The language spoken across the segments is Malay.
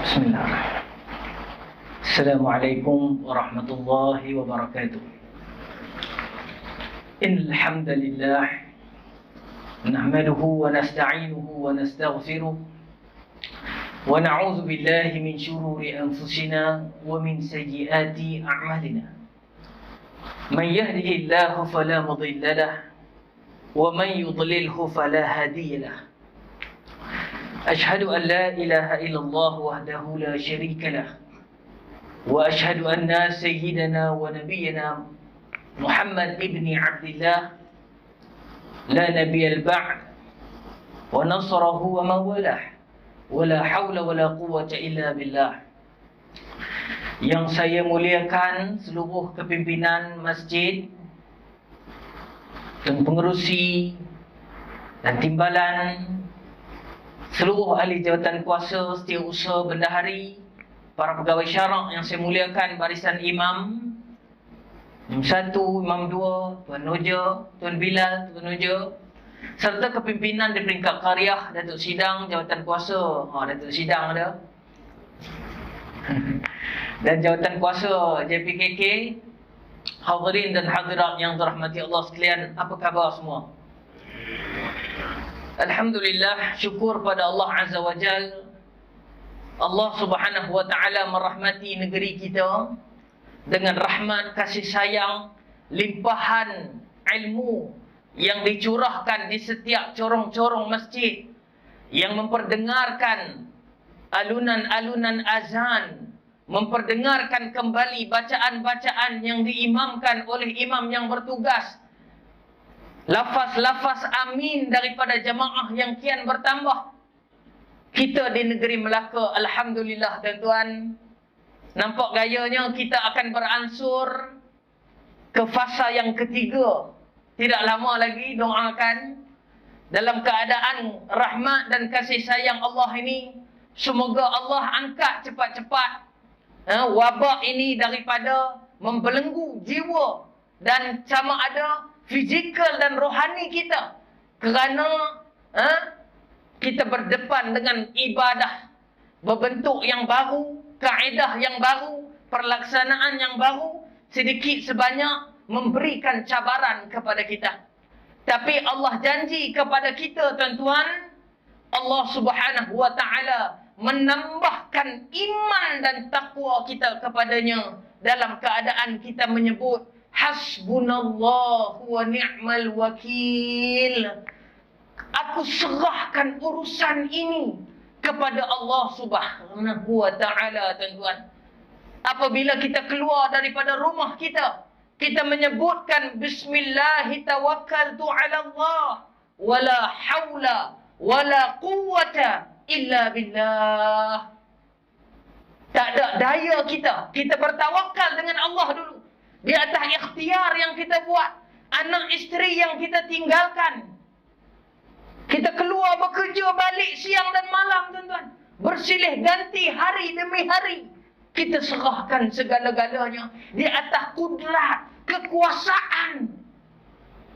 Bismillah. Assalamualaikum warahmatullahi wabarakatuh. Innal hamdalillah nahmaduhu wa nasta'inuhu wa nastaghfiruh wa na'udzu billahi min shururi anfusina wa min sayyiati a'malina. Man yahdihillahu fala mudilla lahu wa man yudlilhu fala hadiya lahu. أشهد أن لا إله إلا الله وحده لا شريك له وأشهد أن سيدنا ونبينا محمد ابن عبد الله لا نبي البعد ونصره ومن والاه ولا حول ولا قوة إلا بالله. Yang saya muliakan seluruh kepimpinan masjid dan pengerusi dan timbalan, seluruh ahli jawatan kuasa, setiausaha, bendahari, para pegawai syarak yang saya muliakan, barisan imam, Imam 1, Imam 2, Tuan Noja, Tuan Bilal, Tuan Noja, serta kepimpinan di peringkat qaryah, Datuk Sidang, jawatan kuasa, Datuk Sidang ada, dan jawatan kuasa JPKK, hadirin dan hadirat yang dirahmati Allah sekalian, apa khabar semua? Alhamdulillah, syukur pada Allah Azza wa Jal. Allah Subhanahu wa Ta'ala merahmati negeri kita dengan rahmat, kasih sayang, limpahan ilmu yang dicurahkan di setiap corong-corong masjid, yang memperdengarkan alunan-alunan azan, memperdengarkan kembali bacaan-bacaan yang diimamkan oleh imam yang bertugas, lafaz-lafaz amin daripada jamaah yang kian bertambah. Kita di negeri Melaka, alhamdulillah tuan-tuan, nampak gayanya kita akan beransur ke fasa yang ketiga. Tidak lama lagi, doakan dalam keadaan rahmat dan kasih sayang Allah ini, semoga Allah angkat cepat-cepat wabak ini daripada membelenggu jiwa dan sama ada fizikal dan rohani kita, kerana kita berdepan dengan ibadah berbentuk yang baru, kaedah yang baru, perlaksanaan yang baru, sedikit sebanyak memberikan cabaran kepada kita. Tapi Allah janji kepada kita tuan-tuan, Allah Subhanahu wa Ta'ala menambahkan iman dan takwa kita kepadanya dalam keadaan kita menyebut hasbunallahu wa ni'mal wakil. Aku serahkan urusan ini kepada Allah Subhanahu wa Ta'ala tuan-tuan. Apabila kita keluar daripada rumah kita, kita menyebutkan bismillahi tawakkaltu ala Allah wala hawla wala quwwata illa billah. Tak ada daya kita bertawakal dengan Allah dulu, di atas ikhtiar yang kita buat, anak isteri yang kita tinggalkan. Kita keluar bekerja, balik siang dan malam tuan-tuan, bersilih ganti hari demi hari. Kita serahkan segala-galanya di atas kudrat, kekuasaan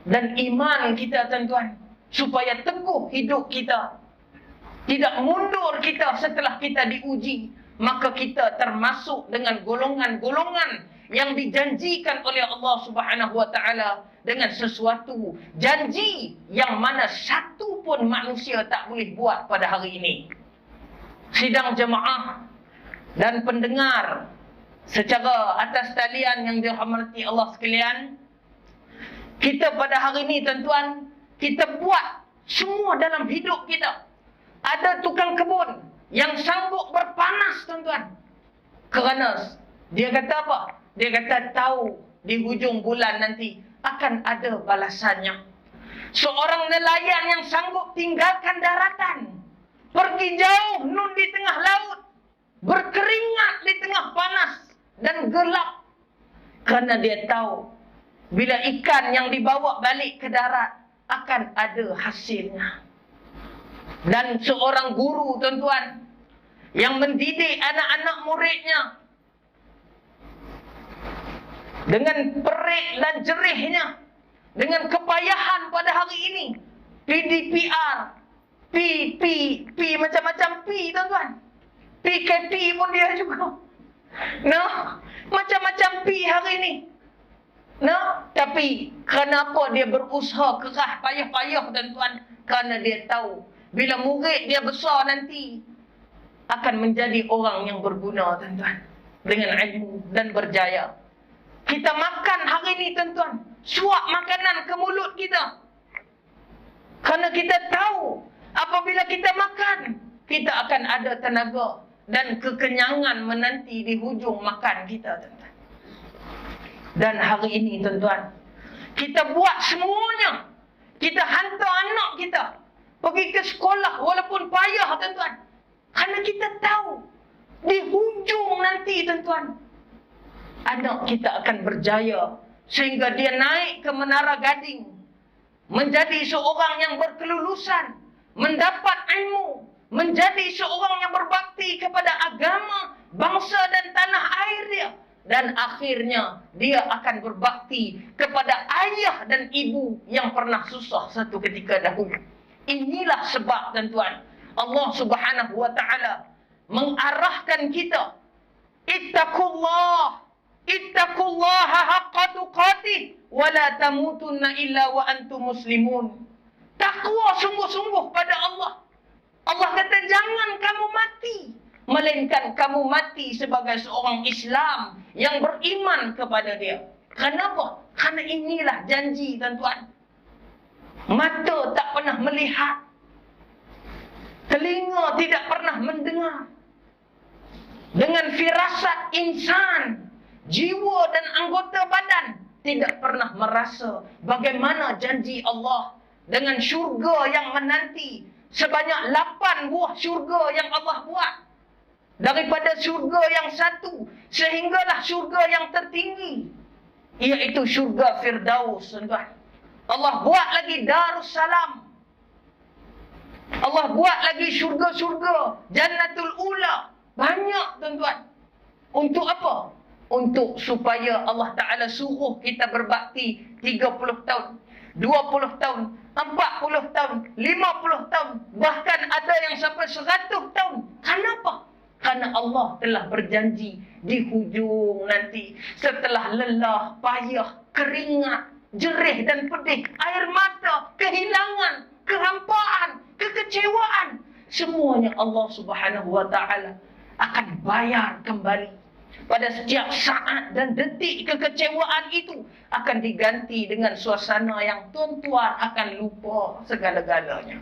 dan iman kita tuan-tuan, supaya teguh hidup kita, tidak mundur kita setelah kita diuji. Maka kita termasuk dengan golongan-golongan yang dijanjikan oleh Allah Subhanahu wa Ta'ala dengan sesuatu janji yang mana satu pun manusia tak boleh buat pada hari ini. Sidang jemaah dan pendengar secara atas talian yang dirahmati Allah sekalian, kita pada hari ini tuan-tuan, kita buat semua dalam hidup kita. Ada tukang kebun yang sanggup berpanas tuan-tuan, kerana dia kata apa? Dia kata tahu di hujung bulan nanti akan ada balasannya. Seorang nelayan yang sanggup tinggalkan daratan, pergi jauh nun di tengah laut, berkeringat di tengah panas dan gelap, kerana dia tahu bila ikan yang dibawa balik ke darat akan ada hasilnya. Dan seorang guru tuan-tuan yang mendidik anak-anak muridnya dengan perik dan jerihnya, dengan kepayahan pada hari ini, PDPR, P macam-macam P tuan-tuan. P PKP pun dia juga. Nah, macam-macam P hari ni. Nah, tapi kenapa dia berusaha keras payah-payah tuan-tuan? Kerana dia tahu bila murid dia besar nanti akan menjadi orang yang berguna tuan-tuan, dengan ilmu dan berjaya. Kita makan hari ni tuan-tuan, suap makanan ke mulut kita. Kerana kita tahu apabila kita makan, kita akan ada tenaga dan kekenyangan menanti di hujung makan kita tuan-tuan. Dan hari ini tuan-tuan, kita buat semuanya. Kita hantar anak kita pergi ke sekolah walaupun payah tuan-tuan. Kerana kita tahu di hujung nanti tuan-tuan, anak kita akan berjaya sehingga dia naik ke menara gading, menjadi seorang yang berkelulusan, mendapat ilmu, menjadi seorang yang berbakti kepada agama, bangsa dan tanah air dia. Dan akhirnya dia akan berbakti kepada ayah dan ibu yang pernah susah satu ketika dahulu. Inilah sebab tuan-tuan, Allah Subhanahu wa taala mengarahkan kita, ittaqullah, ittaqullaha haqqa tuqatih wa la tamutunna illa wa antum muslimun. Takwa sungguh-sungguh pada Allah. Allah kata jangan kamu mati, melainkan kamu mati sebagai seorang Islam yang beriman kepada dia. Kenapa? Kerana inilah janji tuan-tuan. Mata tak pernah melihat, telinga tidak pernah mendengar. Dengan firasat insan, jiwa dan anggota badan tidak pernah merasa bagaimana janji Allah dengan syurga yang menanti. Sebanyak 8 buah syurga yang Allah buat. Daripada syurga yang satu sehinggalah syurga yang tertinggi, iaitu syurga Firdaus tuan-tuan. Allah buat lagi Darussalam. Allah buat lagi syurga-syurga Jannatul Ula. Banyak tuan-tuan. Untuk apa? Untuk supaya Allah Ta'ala suruh kita berbakti 30 tahun, 20 tahun, 40 tahun, 50 tahun, bahkan ada yang sampai 100 tahun. Kenapa? Kerana Allah telah berjanji di hujung nanti, setelah lelah, payah, keringat, jerih dan pedih, air mata, kehilangan, kehampaan, kekecewaan, semuanya Allah Subhanahu wa taala akan bayar kembali. Pada setiap saat dan detik kekecewaan itu akan diganti dengan suasana yang tuan-tuan akan lupa segala-galanya.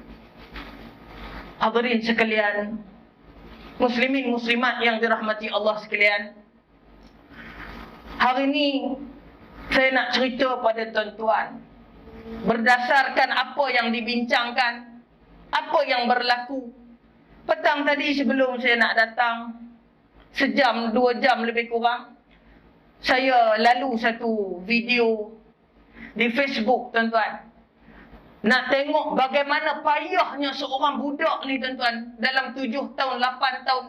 Hadirin sekalian, muslimin muslimat yang dirahmati Allah sekalian, hari ini saya nak cerita pada tuan-tuan berdasarkan apa yang dibincangkan, apa yang berlaku. Petang tadi sebelum saya nak datang, sejam, 2 jam lebih kurang, saya lalu satu video di Facebook tuan-tuan. Nak tengok bagaimana payahnya seorang budak ni tuan-tuan, dalam 7 tahun, 8 tahun,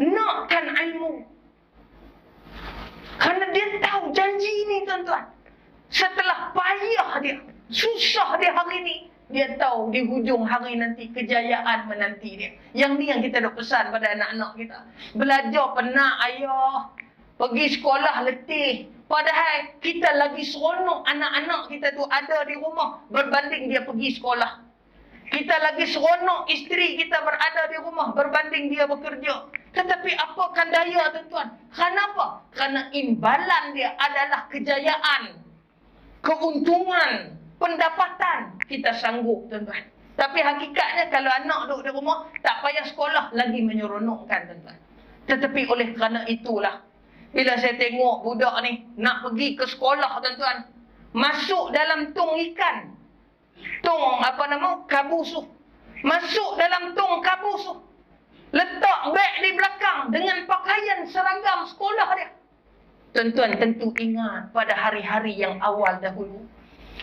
nakkan ilmu. Kerana dia tahu janji ni tuan-tuan. Setelah payah dia, susah dia hari ni, dia tahu di hujung hari nanti kejayaan menanti dia. Yang ni yang kita dah pesan pada anak-anak kita. Belajar penat ayah, pergi sekolah letih. Padahal kita lagi seronok anak-anak kita tu ada di rumah berbanding dia pergi sekolah. Kita lagi seronok isteri kita berada di rumah berbanding dia bekerja. Tetapi apakan daya tuan-tuan? Kenapa? Kerana imbalan dia adalah kejayaan, keuntungan, pendapatan. Kita sanggup tuan-tuan. Tapi hakikatnya kalau anak duduk di rumah, tak payah sekolah, lagi menyeronokkan tuan-tuan. Tetapi oleh kerana itulah, bila saya tengok budak ni nak pergi ke sekolah tuan-tuan, masuk dalam tong ikan, tong kabusuh, masuk dalam tong kabusuh, letak beg di belakang dengan pakaian seragam sekolah dia. Tuan-tuan tentu ingat pada hari-hari yang awal dahulu,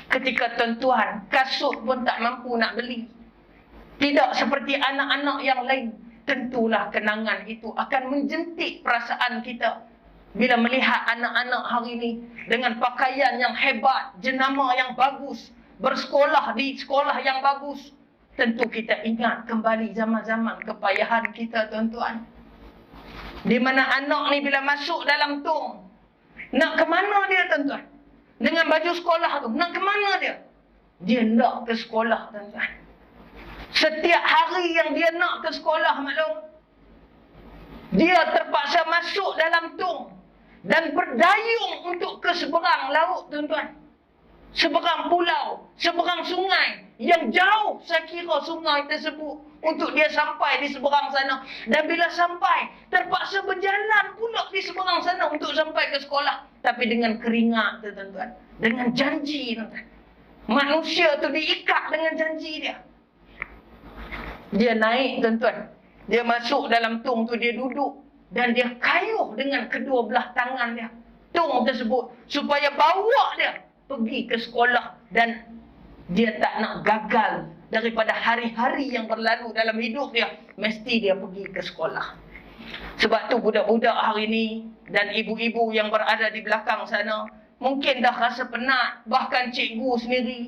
ketika tuan-tuan kasut pun tak mampu nak beli, tidak seperti anak-anak yang lain. Tentulah kenangan itu akan menjentik perasaan kita bila melihat anak-anak hari ini dengan pakaian yang hebat, jenama yang bagus, bersekolah di sekolah yang bagus. Tentu kita ingat kembali zaman-zaman kepayahan kita tuan-tuan. Di mana anak ni bila masuk dalam tong, nak ke mana dia tuan-tuan? Dengan baju sekolah tu, nak ke mana dia? Dia nak ke sekolah tuan-tuan. Setiap hari yang dia nak ke sekolah maklum, dia terpaksa masuk dalam tong dan berdayung untuk ke seberang laut tuan-tuan. Seberang pulau, seberang sungai yang jauh saya kira sungai tersebut untuk dia sampai di seberang sana. Dan bila sampai, terpaksa berjalan pula di seberang sana untuk sampai ke sekolah. Tapi dengan keringat tuan-tuan, dengan janji tuan-tuan. Manusia tu diikat dengan janji dia. Dia naik tuan-tuan, dia masuk dalam tong tu, dia duduk dan dia kayuh dengan kedua belah tangan dia tong tersebut supaya bawa dia pergi ke sekolah. Dan dia tak nak gagal daripada hari-hari yang berlalu dalam hidup dia. Mesti dia pergi ke sekolah. Sebab tu budak-budak hari ni dan ibu-ibu yang berada di belakang sana mungkin dah rasa penat. Bahkan cikgu sendiri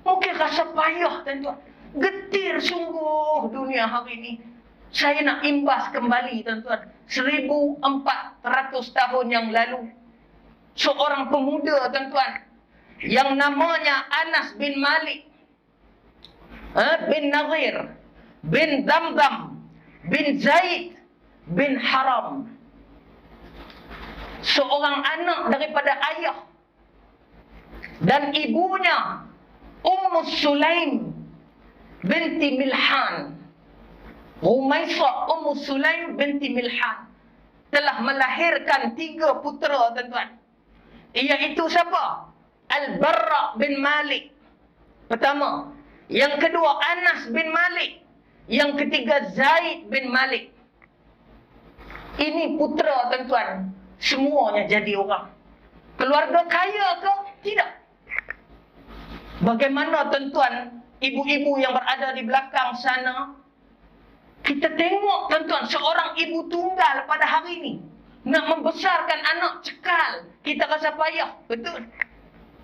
mungkin rasa payah tuan-tuan. Getir sungguh dunia hari ni. Saya nak imbas kembali tuan-tuan. 1400 tahun yang lalu, seorang pemuda tuan-tuan yang namanya Anas bin Malik bin Nadir bin Damdam bin Zaid bin Haram, seorang anak daripada ayah dan ibunya Ummu Sulaim binti Milhan. Rumaisah Ummu Sulaim binti Milhan telah melahirkan 3 putera tuan-tuan. Iaitu siapa? Al-Barra bin Malik pertama, yang kedua Anas bin Malik, yang ketiga Zaid bin Malik. Ini putera tuan-tuan, semuanya jadi orang. Keluarga kaya ke? Tidak. Bagaimana tuan-tuan, ibu-ibu yang berada di belakang sana, kita tengok tuan-tuan, seorang ibu tunggal pada hari ini nak membesarkan anak cekal, kita rasa payah. Betul.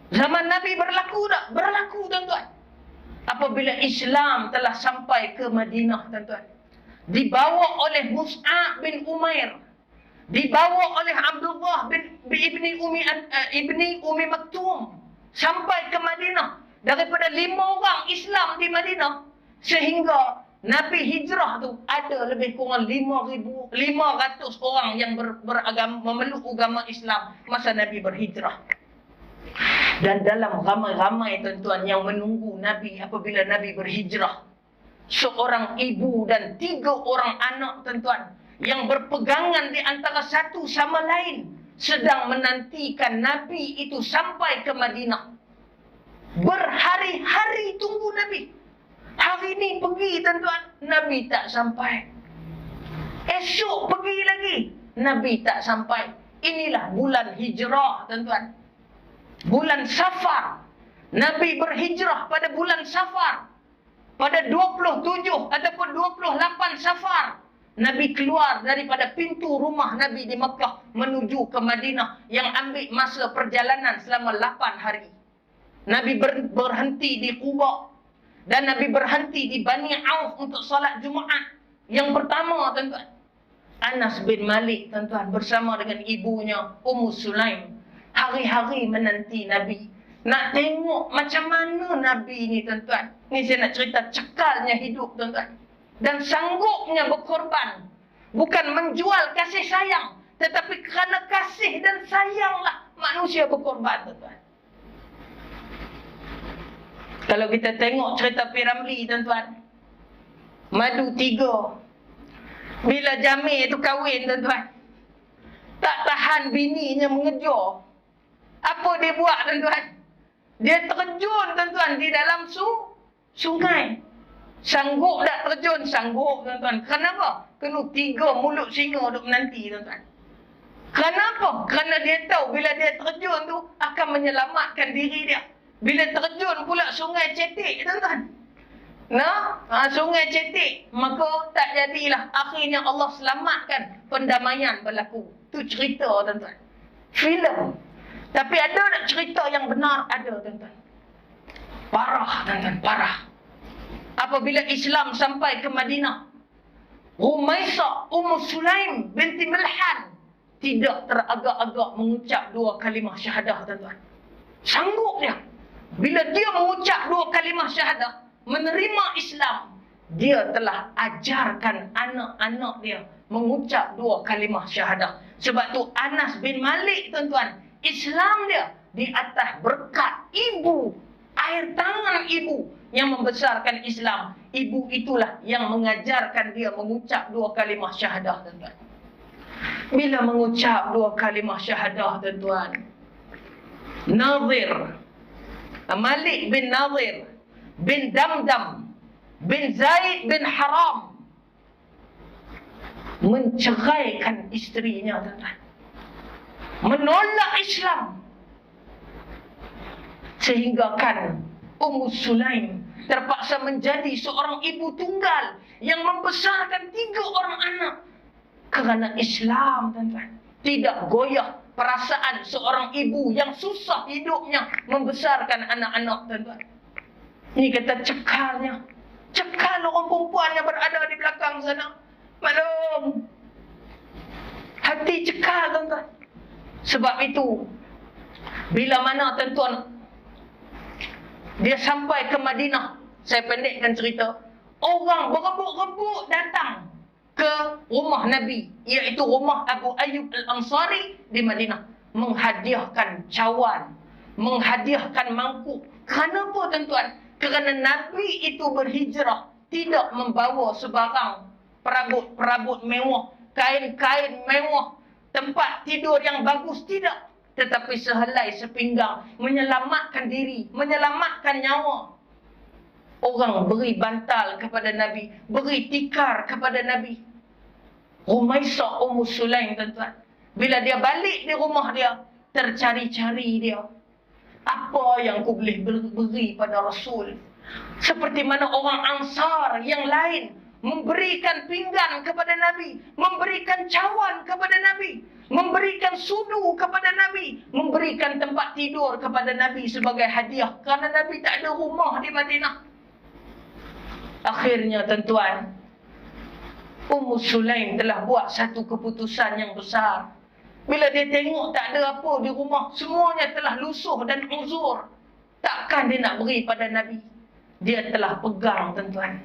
Zaman Nabi berlaku tak? Berlaku tuan-tuan. Apabila Islam telah sampai ke Madinah tuan-tuan, dibawa oleh Mus'ab bin Umair, dibawa oleh Abdullah bin ibni Umi Maktum sampai ke Madinah. Daripada 5 orang Islam di Madinah, sehingga Nabi hijrah tu ada lebih kurang 500 orang yang beragama, memeluk agama Islam masa Nabi berhijrah. Dan dalam ramai-ramai tuan-tuan yang menunggu Nabi apabila Nabi berhijrah, seorang ibu dan 3 orang anak tuan-tuan yang berpegangan di antara satu sama lain sedang menantikan Nabi itu sampai ke Madinah. Berhari-hari tunggu Nabi. Hari ini pergi tuan-tuan, Nabi tak sampai. Esok pergi lagi, Nabi tak sampai. Inilah bulan hijrah tuan-tuan. Bulan Safar. Nabi berhijrah pada bulan Safar. Pada 27 ataupun 28 Safar, Nabi keluar daripada pintu rumah Nabi di Mekah menuju ke Madinah yang ambil masa perjalanan selama 8 hari. Nabi berhenti di Quba dan Nabi berhenti di Bani Auf untuk salat Jumaat. Yang pertama tuan-tuan, Anas bin Malik tuan-tuan bersama dengan ibunya Ummu Sulaim hari-hari menanti Nabi. Nak tengok macam mana Nabi ni tuan-tuan. Ni saya nak cerita cekalnya hidup tuan-tuan. Dan sanggupnya berkorban. Bukan menjual kasih sayang, tetapi kerana kasih dan sayanglah manusia berkorban tuan-tuan. Kalau kita tengok cerita Piramli tuan-tuan, madu 3. Bila Jamil itu kahwin tuan-tuan, tak tahan bininya mengejar. Apa dia buat tuan-tuan? Dia terjun tuan-tuan di dalam sungai. Sanggup tak terjun? Sanggup tuan-tuan. Kenapa? Kena 3 mulut singa duk menanti tuan-tuan. Kenapa? Kerana dia tahu bila dia terjun tu akan menyelamatkan diri dia. Bila terjun pula sungai cetek tuan-tuan. Sungai cetek, maka tak jadilah. Akhirnya Allah selamatkan, pendamaian berlaku. Tu cerita tuan-tuan. Filem. Tapi ada tak cerita yang benar? Ada tuan-tuan. Parah tuan-tuan, parah. Apabila Islam sampai ke Madinah, Rumaisah Sulaim binti Milhan tidak teragak-agak mengucap 2 kalimah syahadah, tuan-tuan. Sanggup dia. Bila dia mengucap 2 kalimah syahadah, menerima Islam, dia telah ajarkan anak-anak dia mengucap 2 kalimah syahadah. Sebab tu Anas bin Malik, tuan-tuan, Islam dia di atas berkat ibu, air tangan ibu yang membesarkan Islam. Ibu itulah yang mengajarkan dia mengucap 2 kalimah syahadah, tuan-tuan. Bila mengucap 2 kalimah syahadah, tuan-tuan, Malik bin Nadir bin Damdam bin Zaid bin Haram menceraikan isterinya, tuan-tuan. Menolak Islam. Sehingga kan Sulaim terpaksa menjadi seorang ibu tunggal yang membesarkan 3 orang anak. Kerana Islam, tuan-tuan, tidak goyah perasaan seorang ibu yang susah hidupnya membesarkan anak-anak, tuan-tuan. Ini kata cekalnya. Cekal orang perempuan yang berada di belakang sana. Maklum. Hati cekal, tuan-tuan. Sebab itu, bila mana, tuan-tuan, dia sampai ke Madinah, saya pendekkan cerita, orang berebut-rebut datang ke rumah Nabi, iaitu rumah Abu Ayyub Al-Ansari di Madinah, menghadiahkan cawan, menghadiahkan mangkuk. Kenapa, tuan-tuan? Kerana Nabi itu berhijrah tidak membawa sebarang perabot-perabot mewah, kain-kain mewah, tempat tidur yang bagus, tidak. Tetapi sehelai sepinggang menyelamatkan diri, menyelamatkan nyawa. Orang beri bantal kepada Nabi, beri tikar kepada Nabi. Rumaisah Sulaim, tuan-tuan, bila dia balik di rumah dia, tercari-cari dia. Apa yang aku boleh beri pada Rasul? Seperti mana orang Ansar yang lain memberikan pinggan kepada Nabi, memberikan cawan kepada Nabi, memberikan sudu kepada Nabi, memberikan tempat tidur kepada Nabi sebagai hadiah. Kerana Nabi tak ada rumah di Madinah. Akhirnya, tuan-tuan, Sulaim telah buat satu keputusan yang besar. Bila dia tengok tak ada apa di rumah, semuanya telah lusuh dan uzur, takkan dia nak beri pada Nabi. Dia telah pegang, tuan-tuan,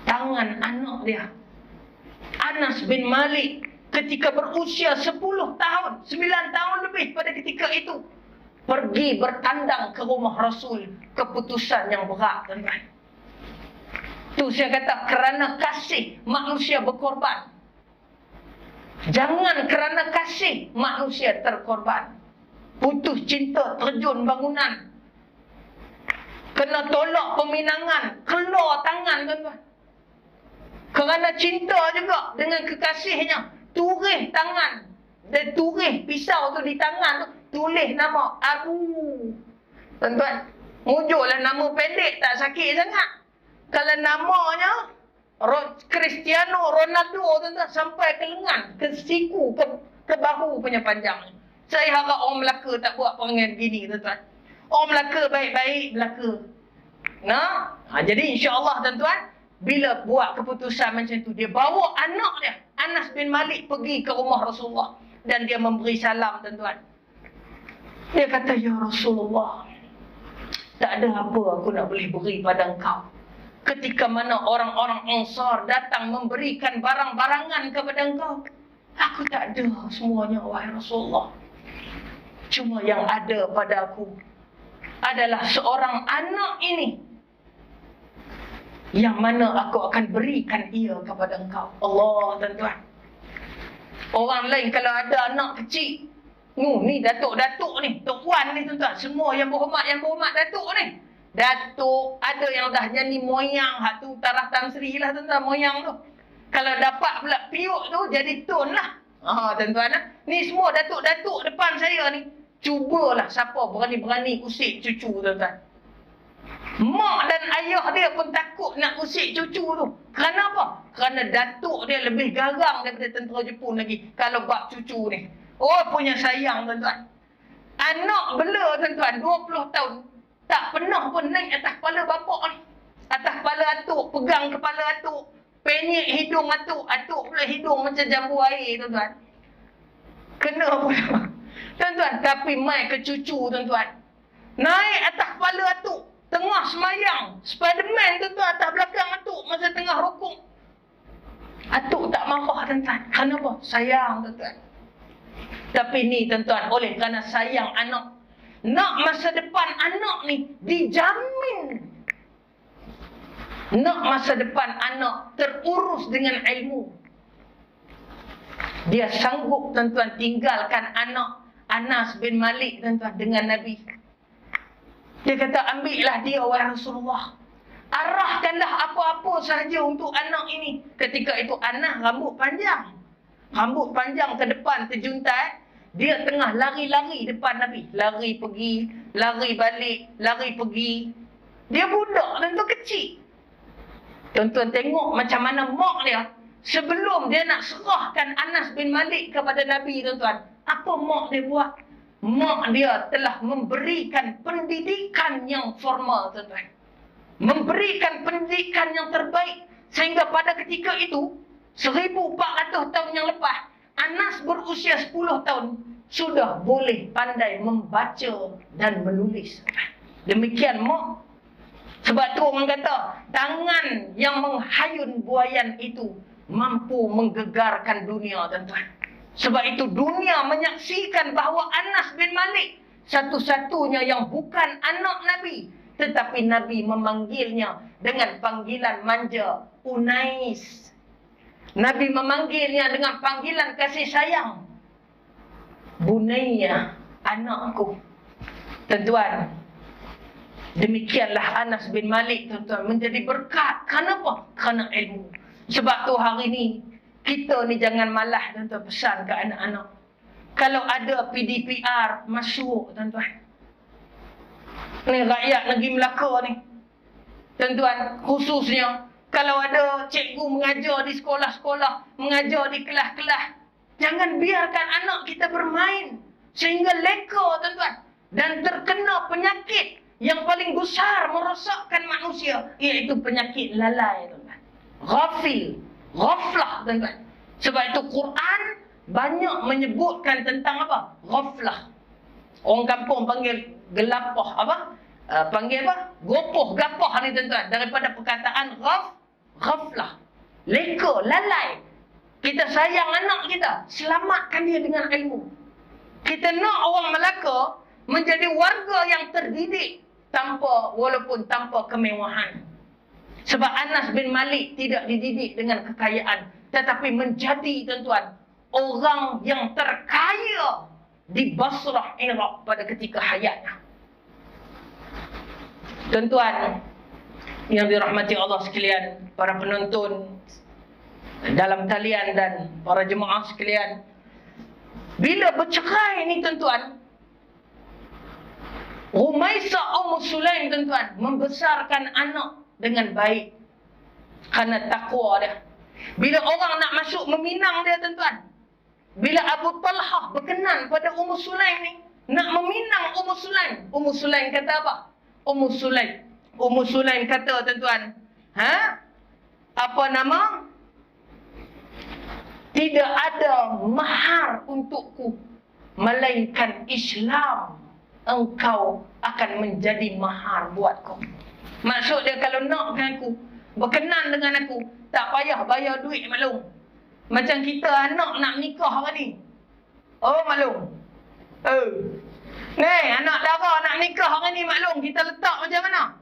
tangan anak dia, Anas bin Malik, ketika berusia 10 tahun, 9 tahun lebih pada ketika itu, pergi bertandang ke rumah Rasul. Keputusan yang berat, tuan-tuan. Itu saya kata, kerana kasih manusia berkorban. Jangan kerana kasih manusia terkorban. Putus cinta, terjun bangunan, kena tolak peminangan, keluar tangan, tuan-tuan. Kerana cinta juga dengan kekasihnya, turis tangan. Dia turis pisau tu di tangan tu, tulis nama Abu. Tuan-tuan, mujurlah nama pendek, tak sakit sangat. Kalau namanya Cristiano Ronaldo, tuan-tuan, sampai ke lengan, ke siku, ke bahu punya panjang. Saya harap orang Melaka tak buat perangai begini, tuan-tuan. Orang Melaka baik-baik Melaka. Jadi insya-Allah, tuan-tuan, bila buat keputusan macam tu, dia bawa anak dia, Anas bin Malik, pergi ke rumah Rasulullah. Dan dia memberi salam, tuan-tuan. Dia kata, ya Rasulullah, tak ada apa aku nak boleh beri pada engkau. Ketika mana orang-orang Ansar datang memberikan barang-barangan kepada engkau, aku tak ada semuanya, wahai Rasulullah. Cuma yang ada pada aku adalah seorang anak ini, yang mana aku akan berikan ia kepada engkau. Allah, tuan-tuan. Orang lain kalau ada anak kecil, ni datuk-datuk ni, Tok Wan ni, tuan-tuan, semua yang berhormat datuk ni. Datuk, ada yang dah jadi moyang, hak tu Tarah Tan Sri lah, tuan-tuan, moyang tu. Kalau dapat pula piuk tu, jadi tun lah. Tuan-tuan, ni semua datuk-datuk depan saya ni. Cubalah siapa berani-berani usik cucu, tuan-tuan. Mak dan ayah dia pun takut nak usik cucu tu. Kerana apa? Kerana datuk dia lebih garang daripada tentera Jepun lagi kalau bab cucu ni. Oh, punya sayang, tuan-tuan. Anak bela, tuan-tuan, 20 tahun. Tak pernah pun naik atas kepala bapak ni. Atas kepala atuk, pegang kepala atuk. Penyek hidung atuk. Atuk pula hidung macam jambu air, tuan-tuan. Kena pula. Tuan-tuan, tapi mai ke cucu, tuan-tuan. Naik atas kepala atuk. Tengah semayang. Spiderman, tuan-tuan, atas belakang atuk. Masa tengah rukuk. Atuk tak marah, tuan-tuan. Kenapa? Sayang, tuan-tuan. Tapi ni, tuan-tuan, oleh kerana sayang anak. Nak masa depan anak ni dijamin. Nak masa depan anak terurus dengan ilmu. Dia sanggup, tuan-tuan, tinggalkan anak Anas bin Malik, tuan-tuan, dengan Nabi. Dia kata, ambillah dia, wahai Rasulullah. Arahkanlah apa-apa sahaja untuk anak ini. Ketika itu Anas rambut panjang. Rambut panjang ke depan terjuntai. Dia tengah lari-lari depan Nabi. Lari pergi, lari balik, lari pergi. Dia budak, tentu kecil. Tuan-tuan tengok macam mana mak dia. Sebelum dia nak serahkan Anas bin Malik kepada Nabi, tuan-tuan. Apa mak dia buat? Mak dia telah memberikan pendidikan yang formal, tuan-tuan. Memberikan pendidikan yang terbaik. Sehingga pada ketika itu, 1400 tahun yang lepas, Anas berusia 10 tahun. Sudah boleh pandai membaca dan menulis. Demikian mak. Sebab tu orang kata, tangan yang menghayun buayan itu mampu menggegarkan dunia, tuan-tuan. Sebab itu dunia menyaksikan bahawa Anas bin Malik satu-satunya yang bukan anak Nabi. Tetapi Nabi memanggilnya dengan panggilan manja, Unais. Nabi memanggilnya dengan panggilan kasih sayang, Bunayya, anakku. Tuan-tuan, demikianlah Anas bin Malik, tuan-tuan, menjadi berkat. Kenapa? Kerana ilmu. Sebab tu hari ni, kita ni jangan malah, tuan-tuan, pesan ke anak-anak. Kalau ada PDPR, masuk, tuan-tuan. Ni rakyat negeri Melaka ni. Tuan-tuan, khususnya, kalau ada cikgu mengajar di sekolah-sekolah, mengajar di kelas-kelas, jangan biarkan anak kita bermain. Sehingga leka, tuan-tuan. Dan terkena penyakit yang paling besar merosakkan manusia, iaitu penyakit lalai, tuan-tuan. Ghafil, ghaflah, tuan-tuan. Sebab itu Quran banyak menyebutkan tentang apa? Ghaflah. Orang kampung panggil gelapah apa? Panggil apa? Gopoh, gapah ni, tuan-tuan. Daripada perkataan ghaflah. Leka, lalai. Kita sayang anak kita, selamatkan dia dengan ilmu. Kita nak orang Melaka menjadi warga yang terdidik walaupun tanpa kemewahan. Sebab Anas bin Malik tidak dididik dengan kekayaan, tetapi menjadi, tuan-tuan, orang yang terkaya di Basrah, Iraq pada ketika hayatnya. Tuan-tuan yang dirahmati Allah sekalian, para penonton dalam talian dan para jemaah sekalian, bila bercerai ni, tuan-tuan, Rumaisah Ummu Sulaim, tuan-tuan, membesarkan anak dengan baik kerana takwa dia. Bila orang nak masuk meminang dia, tuan-tuan, bila Abu Talhah berkenan pada Ummu Sulaim ni, nak meminang Ummu Sulaim kata apa? Ummu Sulaim kata, tuan-tuan, apa nama? Tidak ada mahar untukku melainkan Islam. Engkau akan menjadi mahar buatku. Maksud dia, kalau nak dengan aku, berkenan dengan aku, tak payah bayar duit, maklum. Macam kita anak nak nikah hari ni. Oh, maklum. Ni, anak dara nak nikah hari ni, maklum. Kita letak macam mana?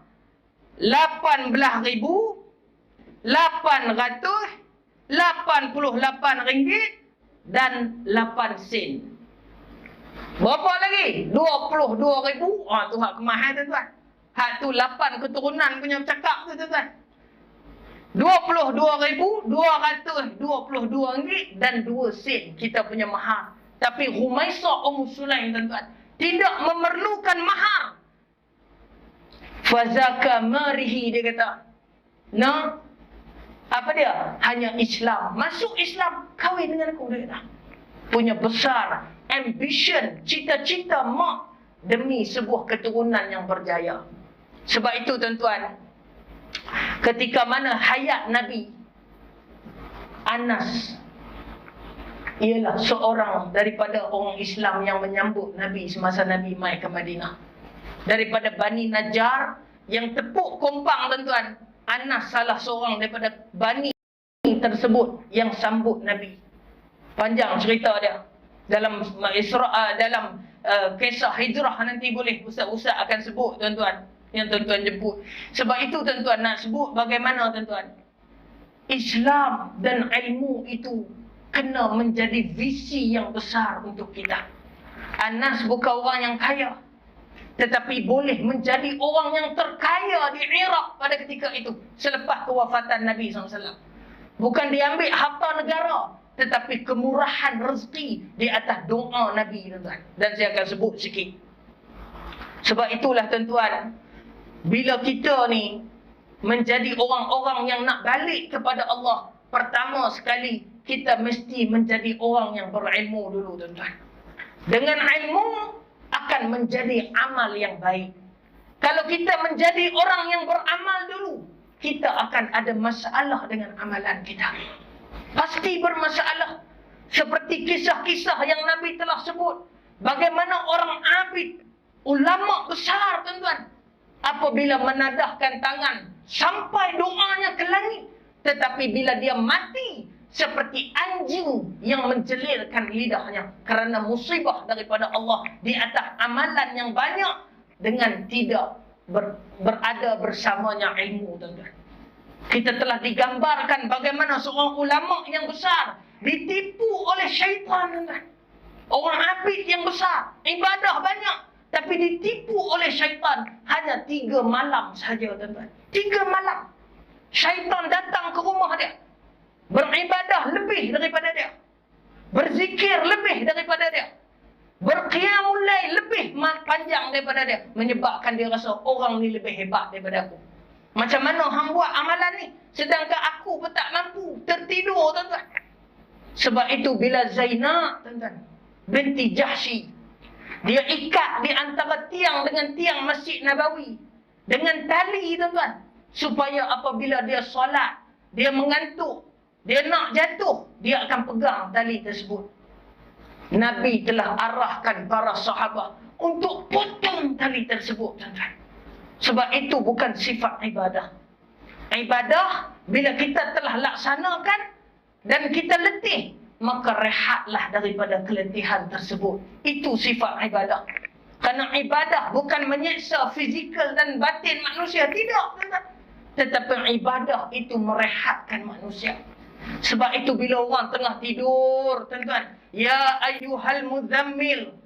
18,888 ringgit dan 8 sen. Berapa lagi? 22,000. Tu hak kemahal, tuan-tuan. Hak tu 8 keturunan punya cakap tu, tuan-tuan. 22,222 ringgit dan 2 sen kita punya mahar. Tapi Rumaisah Ummu Sulaim, tuan-tuan, tidak memerlukan mahar. Fazaka marihi, dia kata. Nah, apa dia? Hanya Islam. Masuk Islam, kahwin dengan aku, dia kata. Punya besar ambition, cita-cita mak demi sebuah keturunan yang berjaya. Sebab itu, tuan-tuan, ketika mana hayat Nabi, Anas ialah seorang daripada orang Islam yang menyambut Nabi semasa Nabi mai ke Madinah. Daripada Bani Najjar yang tepuk kompang, tuan-tuan. Anas salah seorang daripada Bani tersebut yang sambut Nabi. Panjang cerita dia. Dalam kisah hijrah nanti boleh Ustaz-Ustaz akan sebut, tuan-tuan. Yang tuan-tuan jemput. Sebab itu, tuan-tuan, nak sebut bagaimana, tuan-tuan, Islam dan ilmu itu kena menjadi visi yang besar untuk kita. Anas bukan orang yang kaya, tetapi boleh menjadi orang yang terkaya di Iraq pada ketika itu, selepas kewafatan Nabi SAW. Bukan diambil harta negara, tetapi kemurahan rezeki di atas doa Nabi, tuan-tuan. Dan saya akan sebut sikit. Sebab itulah, tuan-tuan, bila kita ni menjadi orang-orang yang nak balik kepada Allah, pertama sekali kita mesti menjadi orang yang berilmu dulu, tuan-tuan. Dengan ilmu akan menjadi amal yang baik. Kalau kita menjadi orang yang beramal dulu, kita akan ada masalah dengan amalan kita. Pasti bermasalah. Seperti kisah-kisah yang Nabi telah sebut. Bagaimana orang abid, ulama besar, tuan-tuan, apabila menadahkan tangan sampai doanya ke langit, tetapi bila dia mati seperti anjing yang menjelirkan lidahnya kerana musibah daripada Allah di atas amalan yang banyak dengan tidak berada bersamanya ilmu, tuan-tuan. Kita telah digambarkan bagaimana seorang ulama yang besar ditipu oleh syaitan, tuan-tuan. Orang abid yang besar, ibadah banyak, tapi ditipu oleh syaitan hanya 3 malam saja, tuan-tuan. 3 malam. Syaitan datang ke rumah dia, beribadah lebih daripada dia, berzikir lebih daripada dia, berqiyamul lail lebih panjang daripada dia, menyebabkan dia rasa orang ni lebih hebat daripada aku. Macam mana hang buat amalan ni sedangkan aku pun tak mampu, tertidur, tuan-tuan. Sebab itu bila Zainab, tuan-tuan, binti Jahsy, dia ikat di antara tiang dengan tiang Masjid Nabawi dengan tali, tuan-tuan, supaya apabila dia solat, dia mengantuk, dia nak jatuh, dia akan pegang tali tersebut. Nabi telah arahkan para sahabat untuk potong tali tersebut, tuan-tuan. Sebab itu bukan sifat ibadah. Ibadah, bila kita telah laksanakan dan kita letih, maka rehatlah daripada keletihan tersebut. Itu sifat ibadah. Kerana ibadah bukan menyeksa fizikal dan batin manusia, tidak, tuan-tuan. Tetapi ibadah itu merehatkan manusia. Sebab itu bila orang tengah tidur, tuan-tuan, ya ayyuhal muzammil,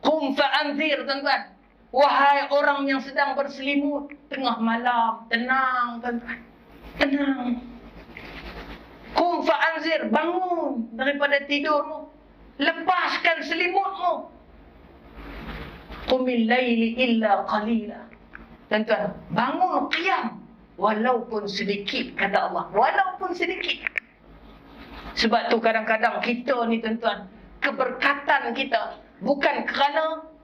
qum fa'anzir, tuan-tuan. Wahai orang yang sedang berselimut tengah malam, tenang, tuan-tuan. Tenang. Qum fa'anzir, bangun daripada tidurmu. Lepaskan selimutmu. Qumil laili illa qalila. Tuan-tuan, bangun qiyam. Walaupun sedikit, kata Allah. Walaupun sedikit. Sebab tu kadang-kadang kita ni, tuan-tuan, keberkatan kita bukan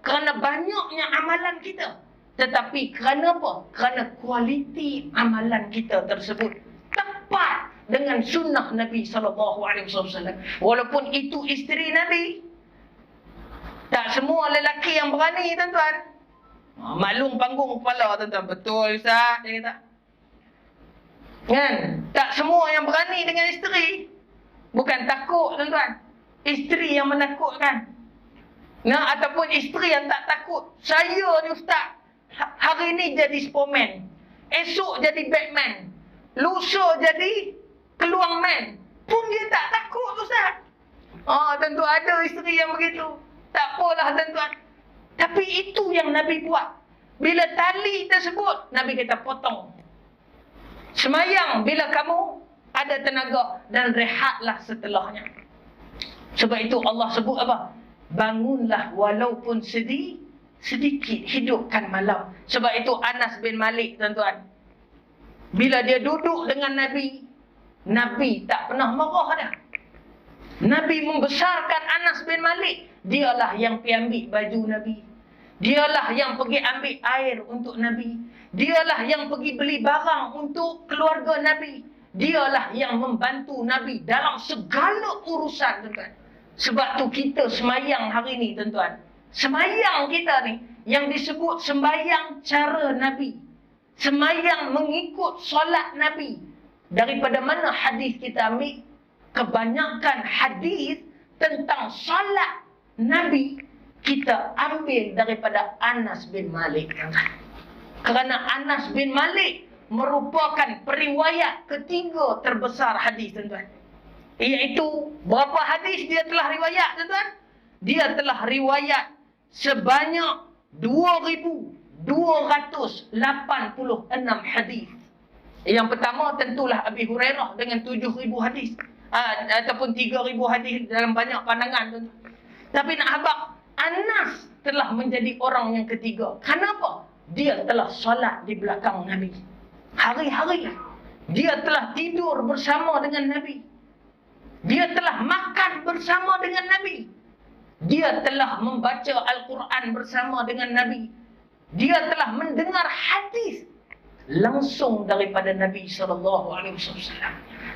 kerana banyaknya amalan kita, tetapi kerana apa? Kerana kualiti amalan kita tersebut tepat dengan sunnah Nabi SAW. Walaupun itu isteri Nabi, tak semua lelaki yang berani, tuan-tuan. Maklum panggung kepala, tuan-tuan. Betul, Ustaz, dia kata. Kan? Tak semua yang berani dengan isteri. Bukan takut, tuan-tuan. Isteri yang menakutkan. Nah, ataupun isteri yang tak takut. Saya ni, Ustaz, hari ni jadi Superman, esok jadi Batman, lusa jadi Keluang Man, pun dia tak takut, Ustaz. Tentu ada isteri yang begitu. Tak apalah, tuan-tuan. Tapi itu yang Nabi buat. Bila tali tersebut, Nabi kata potong. Semayang bila kamu ada tenaga dan rehatlah setelahnya. Sebab itu Allah sebut apa? Bangunlah walaupun sedikit, hidupkan malam. Sebab itu Anas bin Malik, tuan-tuan, bila dia duduk dengan Nabi, Nabi tak pernah marah dah. Nabi membesarkan Anas bin Malik. Dialah yang pergi ambil baju Nabi. Dialah yang pergi ambil air untuk Nabi. Dialah yang pergi beli barang untuk keluarga Nabi. Dialah yang membantu Nabi dalam segala urusan, tuan-tuan. Sebab tu kita semayang hari ni, tuan-tuan. Semayang kita ni yang disebut sembayang cara Nabi. Semayang mengikut solat Nabi. Daripada mana hadis kita ambil? Kebanyakan hadis tentang solat Nabi kita ambil daripada Anas bin Malik. Kerana Anas bin Malik merupakan periwayat ketiga terbesar hadis, tuan-tuan. Iaitu berapa hadis dia telah riwayat, tuan-tuan? Dia telah riwayat sebanyak 2,286 hadis. Yang pertama tentulah Abi Hurairah dengan 7,000 hadis. Ataupun 3,000 hadis dalam banyak pandangan, tuan-tuan. Tapi nak habaq, Anas telah menjadi orang yang ketiga. Kenapa? Dia telah solat di belakang Nabi. Hari-hari dia telah tidur bersama dengan Nabi. Dia telah makan bersama dengan Nabi. Dia telah membaca Al-Quran bersama dengan Nabi. Dia telah mendengar hadis langsung daripada Nabi SAW.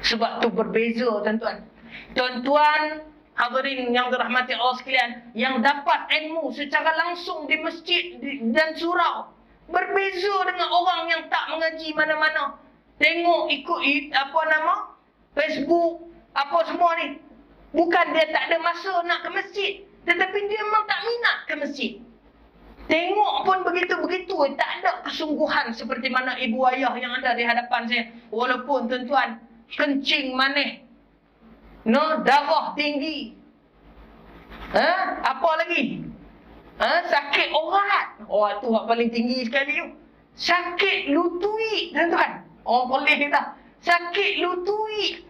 Sebab tu berbeza, tuan-tuan. Tuan-tuan hadirin yang dirahmati Allah sekalian, yang dapat ilmu secara langsung di masjid dan surau, berbeza dengan orang yang tak mengaji mana-mana. Tengok ikut Facebook, apa semua ni. Bukan dia tak ada masa nak ke masjid, tetapi dia memang tak minat ke masjid. Tengok pun begitu-begitu, tak ada kesungguhan seperti mana ibu ayah yang ada di hadapan saya. Walaupun, tuan-tuan, kencing manis, darah tinggi, apa lagi? Sakit urat. Tu yang paling tinggi sekali tu. Sakit lutut, tuan-tuan. Orang boleh kita. Sakit lutut.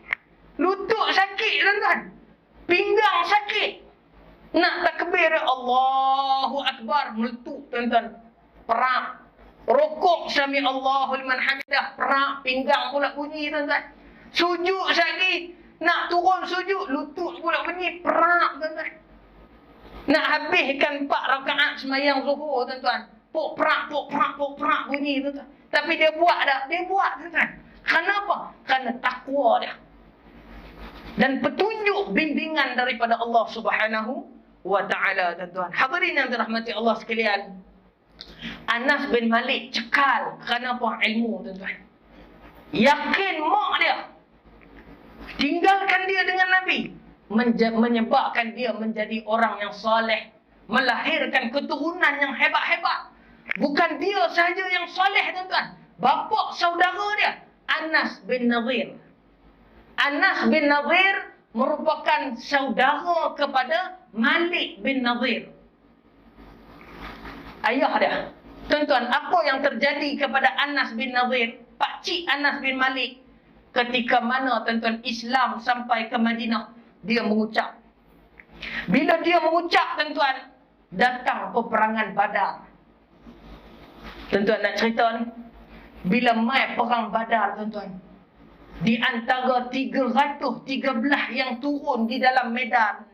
Lutut sakit, tuan-tuan. Pinggang sakit. Nak takbir, Allahu Akbar, meletup, tuan-tuan. Perak. Rukuk sami Allahu liman hamidah. Perak, pinggang pula bunyi, tuan-tuan. Sujud lagi. Nak turun sujud, lutut pula bunyi. Perak, tuan-tuan. Nak habiskan 4 rakaat semayang zuhur, tuan-tuan. Pok perak bunyi, tuan-tuan. Tapi dia buat tak? Dia buat, tuan-tuan. Kenapa? Kerana takwa dia. Dan petunjuk bimbingan daripada Allah Subhanahu wa ta'ala, tuan-tuan. Hadirin yang dirahmati Allah sekalian. Anas bin Malik cekal kerana apa? Ilmu, tuan-tuan. Yakin mak dia. Tinggalkan dia dengan Nabi. Menyebabkan dia menjadi orang yang soleh, melahirkan keturunan yang hebat-hebat. Bukan dia sahaja yang soleh, tuan-tuan. Bapa saudara dia, Anas bin Nadir. Anas bin Nadir merupakan saudara kepada Malik bin Nadir, ayah dia. Tuan-tuan, apa yang terjadi kepada Anas bin Nadir, pakcik Anas bin Malik, ketika mana, tuan-tuan, Islam sampai ke Madinah? Dia mengucap. Bila dia mengucap, tuan-tuan, datang peperangan Badar. Tuan-tuan nak cerita ni. Bila mai perang Badar, tuan-tuan, di antara 313 yang turun di dalam medan,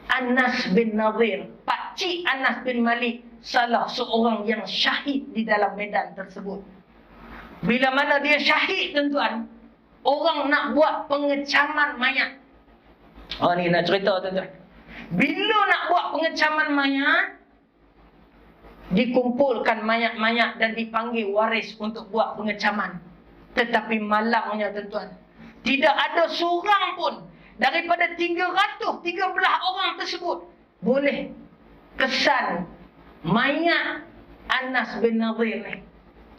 Anas bin Nadir, pakcik Anas bin Malik, salah seorang yang syahid di dalam medan tersebut. Bila mana dia syahid, tuan-tuan, orang nak buat pengecaman mayat. Ni nak cerita, tuan-tuan. Bila nak buat pengecaman mayat, dikumpulkan mayat-mayat dan dipanggil waris untuk buat pengecaman. Tetapi malangnya, tuan-tuan, tidak ada seorang pun daripada 313 orang tersebut boleh kesan mayat Anas bin Nadir ni.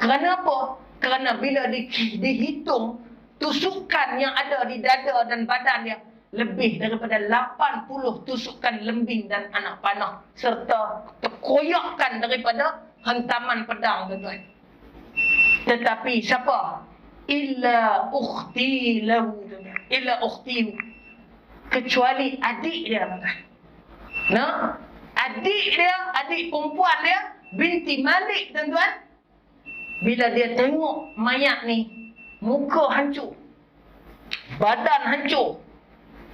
Kenapa? Kerana bila dihitung tusukan yang ada di dada dan badan dia, lebih daripada 80 tusukan lembing dan anak panah, serta terkoyakkan daripada hentaman pedang, tuan-tuan. Tetapi siapa? Illa ukhti lahu, illa ukhti, kecuali adik dia, tuan-tuan. Adik dia, adik perempuan dia, binti Malik, tuan-tuan. Bila dia tengok mayat ni, muka hancur, badan hancur,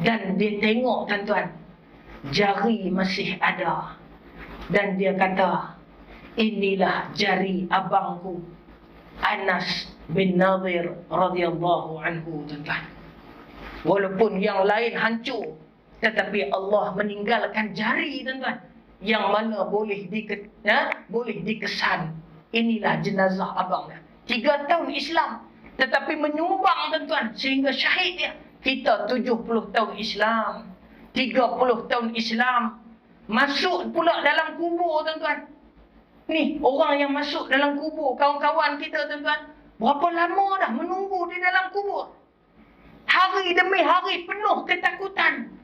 dan dia tengok, tuan-tuan, jari masih ada. Dan dia kata, inilah jari abangku Anas bin Nadir radhiyallahu anhu, tuan-tuan. Walaupun yang lain hancur, tetapi Allah meninggalkan jari, tuan-tuan, yang mana boleh dikesan. Inilah jenazah abang dia. 3 tahun Islam, tetapi menyumbang, tuan-tuan, sehingga syahid dia. Kita 70 tahun Islam, 30 tahun Islam, masuk pula dalam kubur, tuan-tuan. Ni orang yang masuk dalam kubur, kawan-kawan kita, tuan-tuan, berapa lama dah menunggu di dalam kubur. Hari demi hari penuh ketakutan.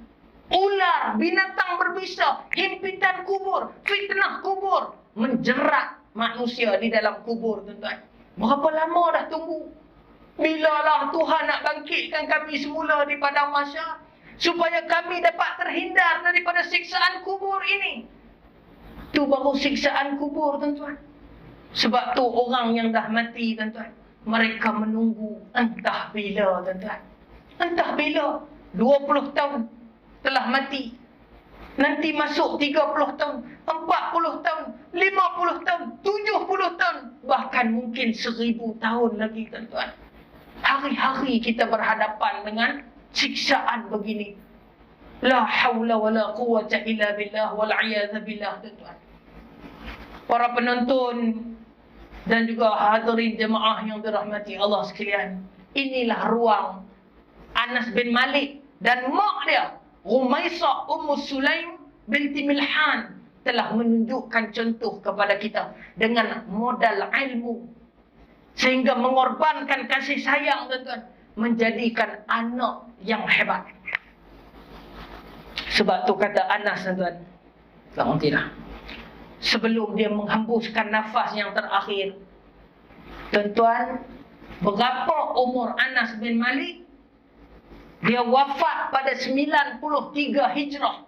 Ular, binatang berbisa, himpitan kubur, fitnah kubur menjerat manusia di dalam kubur, tuan-tuan. Berapa lama dah tunggu? Bilalah Tuhan nak bangkitkan kami semula di padang mahsyar, supaya kami dapat terhindar daripada siksaan kubur ini. Tu baru siksaan kubur, tuan-tuan. Sebab tu orang yang dah mati, tuan-tuan, mereka menunggu entah bila, tuan-tuan. Entah bila. 20 tahun telah mati. Nanti masuk 30 tahun, 40 tahun, 50 tahun, 70 tahun, bahkan mungkin 1000 tahun lagi, tuan-tuan. Hari-hari kita berhadapan dengan siksaan begini. La hawla wa la quwwata illa billah wal a'yadha billah, tuan-tuan. Para penonton dan juga hadirin jemaah yang dirahmati Allah sekalian, inilah ruang Anas bin Malik dan mak dia Rumaisah Sulaim binti Milhan telah menunjukkan contoh kepada kita dengan modal ilmu, sehingga mengorbankan kasih sayang, tuan-tuan, menjadikan anak yang hebat. Sebab tu kata Anas, tuan-tuan, tak mengertilah, sebelum dia menghembuskan nafas yang terakhir, tuan-tuan, berapa umur Anas bin Malik? Dia wafat pada 93 Hijrah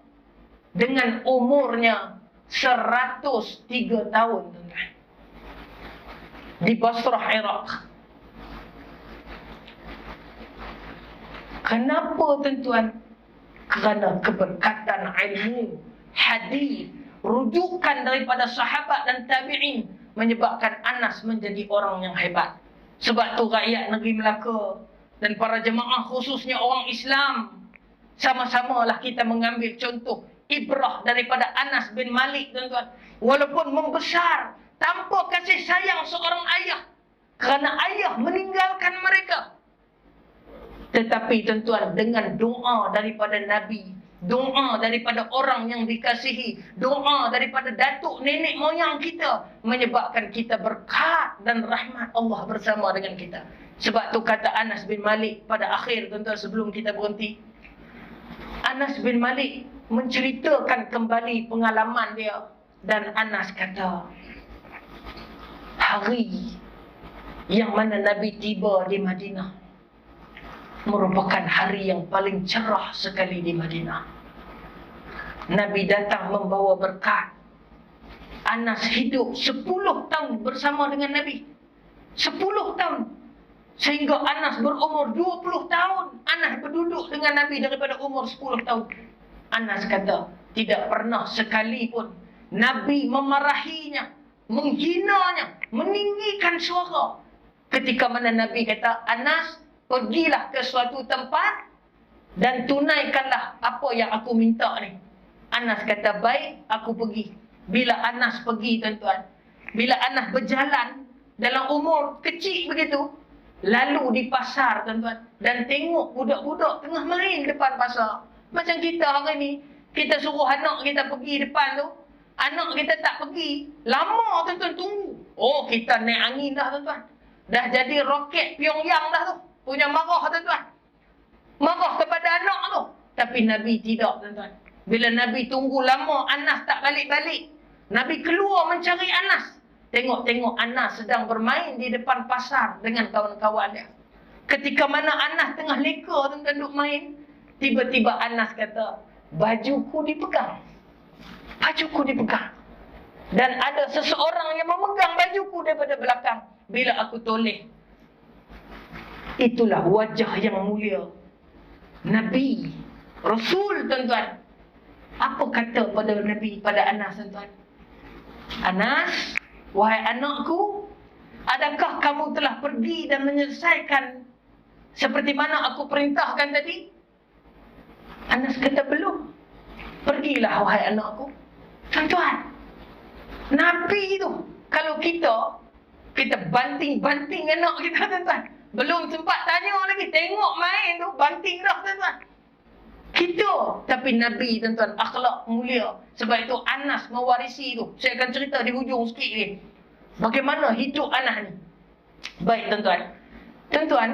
dengan umurnya 103 tahun, tuan-tuan, di Basrah, Iraq. Kenapa, tuan-tuan? Kerana keberkatan ilmu, hadis, rujukan daripada sahabat dan tabi'in menyebabkan Anas menjadi orang yang hebat. Sebab tu rakyat negeri Melaka dan para jemaah, khususnya orang Islam, sama-samalah kita mengambil contoh ibrah daripada Anas bin Malik, tuan-tuan. Walaupun membesar tanpa kasih sayang seorang ayah, kerana ayah meninggalkan mereka, tetapi, tuan-tuan, dengan doa daripada Nabi, doa daripada orang yang dikasihi, doa daripada datuk nenek moyang kita, menyebabkan kita berkat dan rahmat Allah bersama dengan kita. Sebab tu kata Anas bin Malik pada akhir, tuan-tuan, sebelum kita berhenti, Anas bin Malik menceritakan kembali pengalaman dia. Dan Anas kata, hari yang mana Nabi tiba di Madinah merupakan hari yang paling cerah sekali di Madinah. Nabi datang membawa berkat. Anas hidup 10 tahun bersama dengan Nabi. 10 tahun. Sehingga Anas berumur 20 tahun. Anas berduduk dengan Nabi daripada umur 10 tahun. Anas kata, tidak pernah sekalipun Nabi memarahinya, menghinanya, meninggikan suara. Ketika mana Nabi kata, Anas, pergilah ke suatu tempat dan tunaikanlah apa yang aku minta ni. Anas kata, baik, aku pergi. Bila Anas pergi, tuan-tuan, bila Anas berjalan dalam umur kecil begitu, lalu di pasar, tuan-tuan, dan tengok budak-budak tengah main depan pasar. Macam kita hari ni, kita suruh anak kita pergi depan tu, anak kita tak pergi, lama, tuan-tuan, tunggu. Oh, kita naik angin dah, tuan-tuan. Dah jadi roket Pyongyang dah tu. Punya marah, tuan-tuan. Marah kepada anak tu. Tapi Nabi tidak, tuan-tuan. Bila Nabi tunggu lama, Anas tak balik-balik, Nabi keluar mencari Anas. Tengok-tengok Anas sedang bermain di depan pasar dengan kawan-kawan dia. Ketika mana Anas tengah leka, tuan-tuan, duduk main, tiba-tiba Anas kata, bajuku dipegang. Bajuku dipegang. Dan ada seseorang yang memegang bajuku daripada belakang. Bila aku toleh, itulah wajah yang mulia Nabi, Rasul, tuan-tuan. Apa kata pada Nabi pada Anas, tuan-tuan? Anas, wahai anakku, Adakah kamu telah pergi dan menyelesaikan seperti mana aku perintahkan tadi? Anas kata, belum. Pergilah wahai anakku. Tuan-tuan, Nabi itu, kalau kita banting-banting anak kita, tuan-tuan. Belum sempat tanya lagi, tengok main tu, banting dah, tuan-tuan. Tapi Nabi, tuan-tuan, akhlak mulia. Sebab itu Anas mewarisi itu. Saya akan cerita di hujung sikit ni. Bagaimana hidup Anas ni. Baik, tuan-tuan. Tuan-tuan,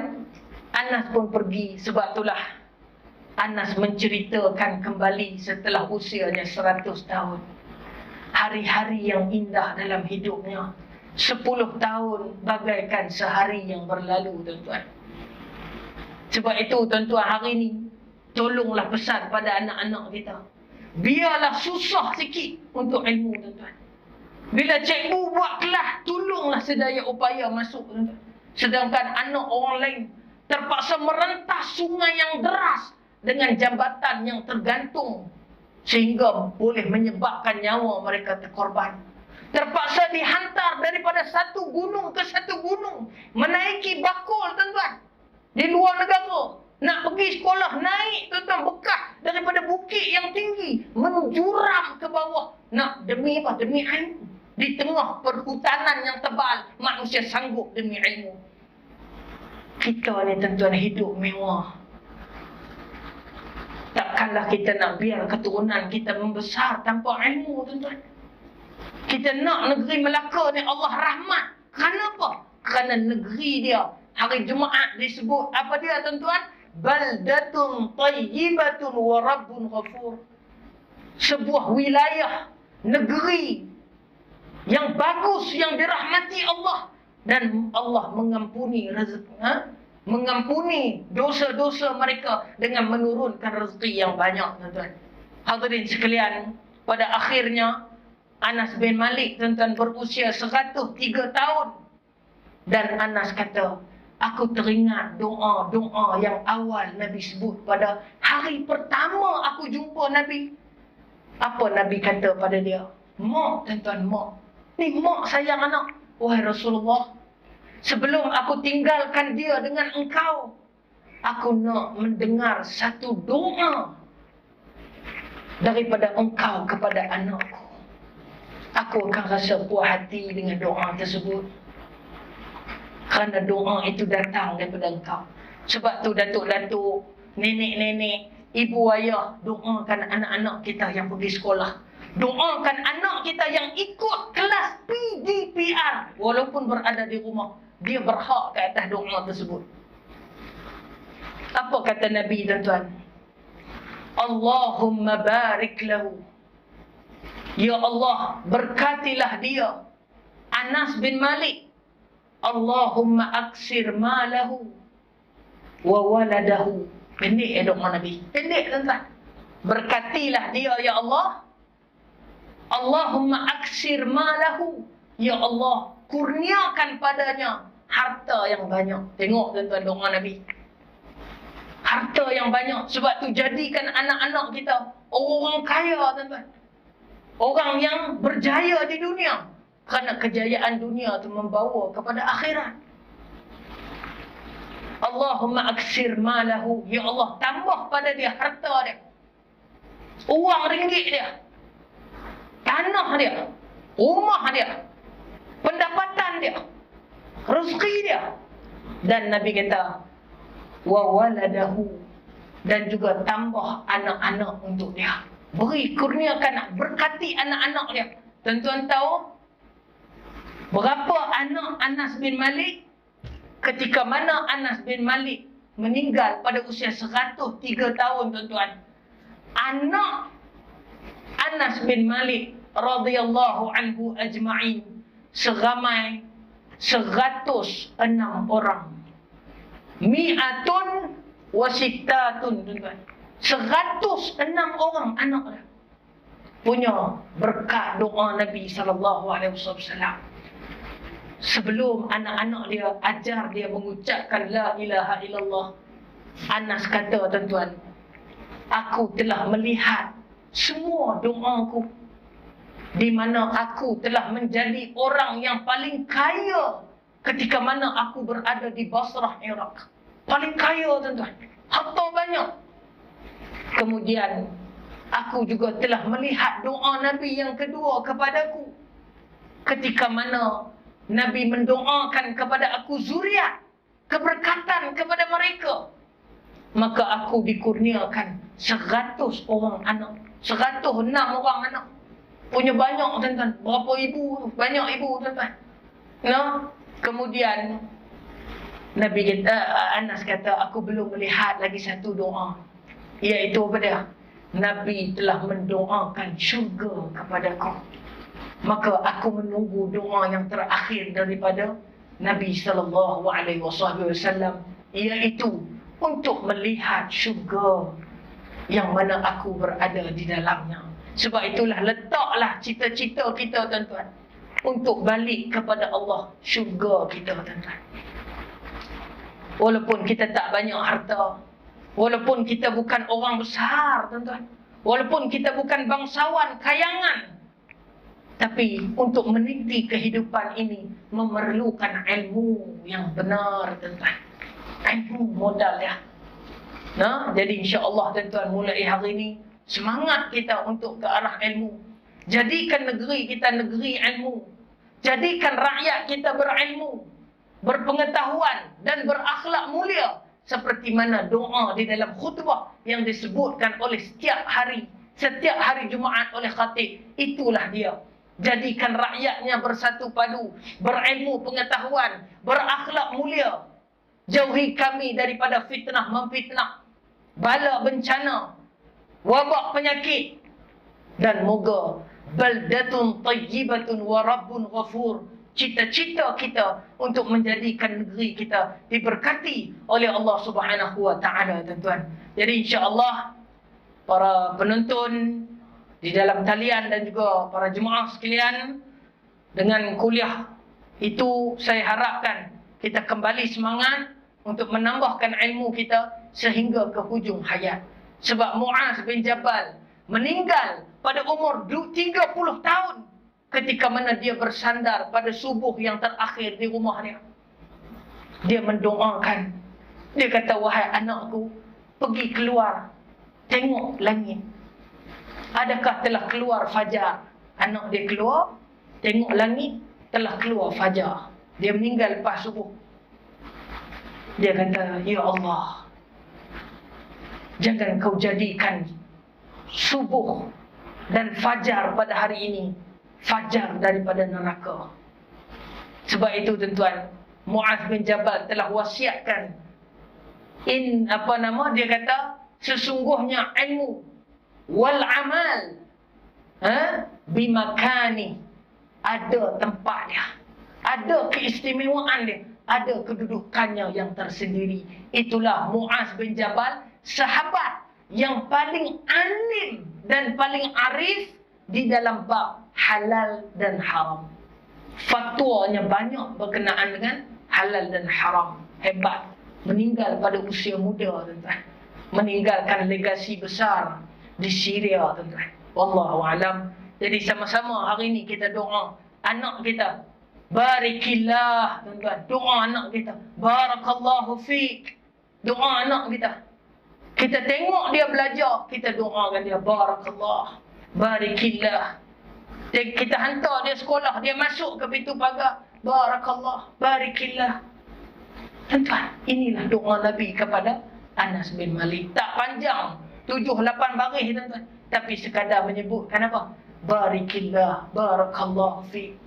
Anas pun pergi. Sebab itulah Anas menceritakan kembali setelah usianya 100 tahun. Hari-hari yang indah dalam hidupnya. 10 tahun bagaikan sehari yang berlalu, tuan-tuan. Sebab itu, tuan-tuan, hari ini tolonglah pesan pada anak-anak kita. Biarlah susah sikit untuk ilmu, tuan-tuan. Bila cikgu buat kelas, tolonglah sedaya upaya masuk, tuan-tuan. Sedangkan anak orang lain terpaksa merentas sungai yang deras dengan jambatan yang tergantung sehingga boleh menyebabkan nyawa mereka terkorban. Terpaksa dihantar daripada satu gunung ke satu gunung, menaiki bakul, tuan-tuan, di luar negara. Nak pergi sekolah, naik, tuan-tuan, bekas daripada bukit yang tinggi, menjuram ke bawah. Nak demi apa? Demi ilmu. Di tengah perhutanan yang tebal, manusia sanggup demi ilmu. Kita ni, tuan-tuan, hidup mewah. Takkanlah kita nak biar keturunan kita membesar tanpa ilmu, tuan-tuan. Kita nak negeri Melaka ni Allah rahmat. Kenapa? Kerana negeri dia, hari Jumaat disebut apa dia, tuan-tuan? Baldatun tayyibatun wa rabbun ghafur. Sebuah wilayah, negeri yang bagus, yang dirahmati Allah. Dan Allah mengampuni rezeki, mengampuni dosa-dosa mereka dengan menurunkan rezeki yang banyak, tuan-tuan. Hadirin sekalian, pada akhirnya Anas bin Malik, tuan-tuan, berusia 103 tahun. Dan Anas kata, aku teringat doa-doa yang awal Nabi sebut pada hari pertama aku jumpa Nabi. Apa Nabi kata pada dia? Mak, tuan-tuan, mak. Ni mak sayang anak. Wahai Rasulullah, sebelum aku tinggalkan dia dengan engkau, aku nak mendengar satu doa daripada engkau kepada anakku. Aku akan rasa puas hati dengan doa tersebut. Kerana doa itu datang daripada engkau. Sebab tu datuk-datuk, nenek-nenek, ibu ayah, doakan anak-anak kita yang pergi sekolah. Doakan anak kita yang ikut kelas PDPR. Walaupun berada di rumah, dia berhak ke atas doa tersebut. Apa kata Nabi, tuan-tuan? Allahumma barik lahu. Ya Allah, berkatilah dia, Anas bin Malik. Allahumma aksir malahu wa waladahu. Pendek doa Nabi. Pendek, tuan-tuan. Berkatilah dia, ya Allah. Allahumma aksir malahu. Ya Allah, kurniakan padanya harta yang banyak. Tengok, tuan-tuan, doa Nabi. Harta yang banyak. Sebab tu jadikan anak-anak kita orang kaya, tuan-tuan. Orang yang berjaya di dunia. Kerana kejayaan dunia itu membawa kepada akhirat. Allahumma aksir malahu. Ya Allah, tambah pada dia harta dia. Uang ringgit dia. Tanah dia. Rumah dia. Pendapatan dia. Rezeki dia. Dan Nabi kata, wa waladahu. Dan juga tambah anak-anak untuk dia. Beri, kurniakan, berkati anak-anak dia. Tuan-tuan tahu berapa anak Anas bin Malik? Ketika mana Anas bin Malik meninggal pada usia 103 tahun, tuan-tuan. Anak Anas bin Malik radhiyallahu anhu ajma'in seramai 106 orang. Mi'atun wa sittatun, tuan-tuan. 106 orang anak dia. Punya berkat doa Nabi SAW. Sebelum anak-anak dia ajar dia mengucapkan la ilaha illallah, Anas kata, tuan-tuan, aku telah melihat semua doaku, di mana aku telah menjadi orang yang paling kaya ketika mana aku berada di Basrah, Iraq. Paling kaya, tuan-tuan. Harta banyak. Kemudian, aku juga telah melihat doa Nabi yang kedua kepadaku. Ketika mana Nabi mendoakan kepada aku zuriat, keberkatan kepada mereka. Maka aku dikurniakan 100 orang anak. 106 orang anak. Punya banyak, tuan-tuan. Berapa ibu? Banyak ibu, tuan-tuan. No? Kemudian Nabi kata, Anas kata, aku belum melihat lagi satu doa. Iaitu apa dia? Nabi telah mendoakan syurga kepadaku. Maka aku menunggu doa yang terakhir daripada Nabi SAW, iaitu untuk melihat syurga yang mana aku berada di dalamnya. Sebab itulah letaklah cita-cita kita, tuan-tuan, untuk balik kepada Allah, syurga kita, tuan-tuan. Walaupun kita tak banyak harta, walaupun kita bukan orang besar, tuan-tuan, walaupun kita bukan bangsawan kayangan, tapi untuk meniti kehidupan ini memerlukan ilmu yang benar, tuan-tuan. Ilmu modal ya. Nah, jadi insya-Allah, tuan-tuan, mulai hari ini semangat kita untuk ke arah ilmu. Jadikan negeri kita negeri ilmu. Jadikan rakyat kita berilmu, berpengetahuan dan berakhlak mulia, seperti mana doa di dalam khutbah yang disebutkan oleh setiap hari Jumaat oleh khatib. Itulah dia. Jadikan rakyatnya bersatu padu, berilmu pengetahuan, berakhlak mulia. Jauhi kami daripada fitnah memfitnah, bala bencana, wabak penyakit, dan moga baldatun tayyibatun wa rabbun ghafur. Cita-cita kita untuk menjadikan negeri kita diberkati oleh Allah Subhanahu wa taala, tuan-tuan. Jadi insya-Allah para penonton di dalam talian dan juga para jemaah sekalian, dengan kuliah itu saya harapkan kita kembali semangat untuk menambahkan ilmu kita sehingga ke hujung hayat. Sebab Muaz bin Jabal meninggal pada umur 30 tahun ketika mana dia bersandar pada subuh yang terakhir di rumahnya. Dia mendoakan. Dia kata, wahai anakku, pergi keluar, tengok langit. Adakah telah keluar fajar? Anak dia keluar, tengok langit, telah keluar fajar. Dia meninggal lepas subuh. Dia kata, ya Allah, jangan kau jadikan subuh dan fajar pada hari ini fajar daripada neraka. Sebab itu, tuan-tuan, Muaz bin Jabal telah wasiatkan, dia kata, sesungguhnya ilmu wal amal bimakani, ada tempat dia, ada keistimewaan dia, ada kedudukannya yang tersendiri. Itulah Muaz bin Jabal, sahabat yang paling alim dan paling arif di dalam bab halal dan haram. Fatwanya banyak berkenaan dengan halal dan haram. Hebat. Meninggal pada usia muda, tuan-tuan. Meninggalkan legasi besar di Syria, tuan-tuan. Wallahu alam. Jadi sama-sama hari ini kita doa anak kita. Barikillah, tuan-tuan. Doa anak kita. Barakallahu fiik. Doa anak kita. Kita tengok dia belajar, kita doakan dia. Barakallah. Barikillah. Kita hantar dia sekolah, dia masuk ke pintu pagar. Barakallah. Barikillah. Tuan-tuan, inilah doa Nabi kepada Anas bin Malik. Tak panjang. 7-8 baris, tuan-tuan. Tapi sekadar menyebutkan apa? Barikillah. Barakallah fiik.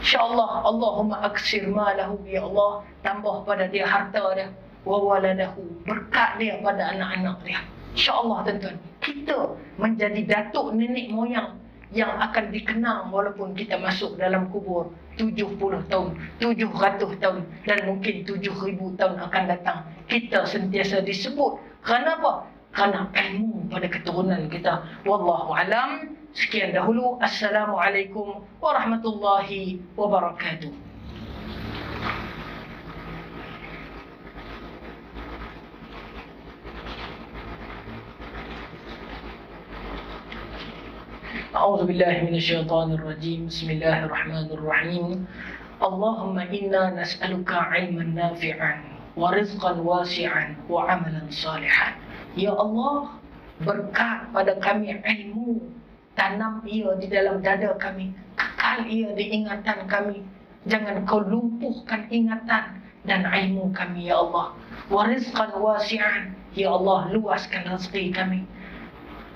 InsyaAllah, Allahumma aksir malahu, ya Allah, tambah pada dia harta dia, wa waladahu, berkat dia pada anak-anak dia. InsyaAllah, tuan-tuan, kita menjadi datuk nenek moyang yang akan dikenang walaupun kita masuk dalam kubur 70 tahun, 700 tahun, dan mungkin 7,000 tahun akan datang. Kita sentiasa disebut. Kenapa? Kerana ilmu pada keturunan kita. Wallahu alam. Sekian dahulu. Assalamualaikum warahmatullahi wabarakatuh. A'udzu billahi minasyaitonir rajim. Bismillahirrahmanirrahim. Allahumma inna nas'aluka ilman nafi'an wa rizqan wasi'an wa amalan salihan. Ya Allah, berkat pada kami ilmu, tanam ia di dalam dada kami, kekal ia di ingatan kami. Jangan kau lumpuhkan ingatan dan ilmu kami, ya Allah. Wa rizqan wasi'an, ya Allah, luaskan rezeki kami.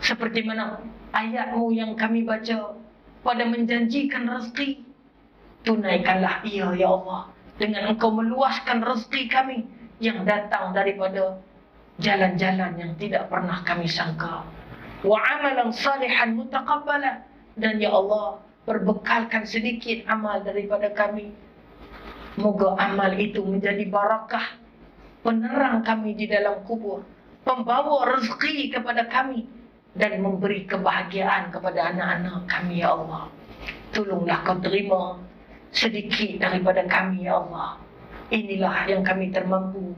Seperti mana ayat-Mu yang kami baca pada menjanjikan rezeki, tunaikanlah ia, ya Allah, dengan Engkau meluaskan rezeki kami yang datang daripada jalan-jalan yang tidak pernah kami sangka. Wa amalan salihan mutaqabbala, dan ya Allah, berbekalkan sedikit amal daripada kami. Moga amal itu menjadi barakah, penerang kami di dalam kubur, pembawa rezeki kepada kami, dan memberi kebahagiaan kepada anak-anak kami, ya Allah. Tolonglah Kau terima sedikit daripada kami, ya Allah. Inilah yang kami termampu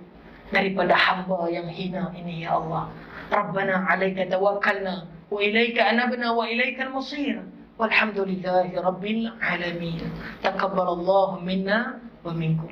daripada hamba yang hina ini, ya Allah. Rabbana alaika tawakkalna wa ilaika anabna wa ilaikal masir. Walhamdulillahi rabbil alamin. Taqabbalallahu minna wa minkum.